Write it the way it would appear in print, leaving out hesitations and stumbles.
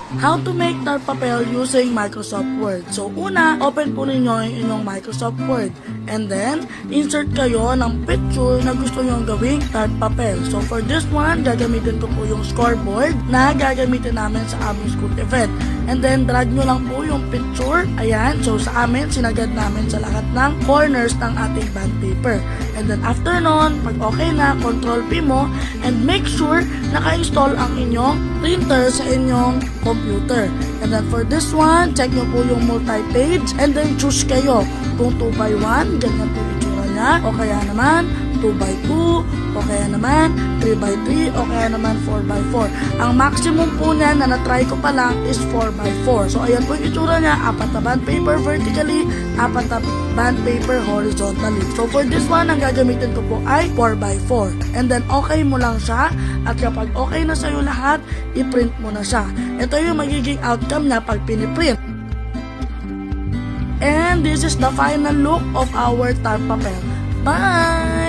How to make tar papel using Microsoft Word. So una, open po ninyo yung inyong Microsoft Word. And then, insert kayo ng picture na gusto nyo gawing tar papel. So for this one, gagamitin ko po yung scoreboard na gagamitin namin sa aming school event. And then, drag nyo lang po yung picture. Ayan, so sa amin, sinagad namin sa lahat ng corners ng ating band paper. And then after nun, pag okay na, Control P mo and make sure naka-install ang inyong printer sa inyong computer. And then for this one, check nyo po yung multi-page and then choose kayo kung 2x1, ganyan po yung itsura niya, o kaya naman 2x2, o kaya naman 3x3, o kaya naman 4x4. Ang maximum po niya na na-try ko pa lang is 4x4. So ayan po yung itsura niya, 4 na band paper vertically, 4 na band paper horizontally. So for this one, ang gagamitin ko po ay 4x4. And then okay mo lang siya, at kapag okay na sa'yo lahat, i-print mo na siya. Ito yung magiging outcome niya pag piniprint. And this is the final look of our tar papel. Bye!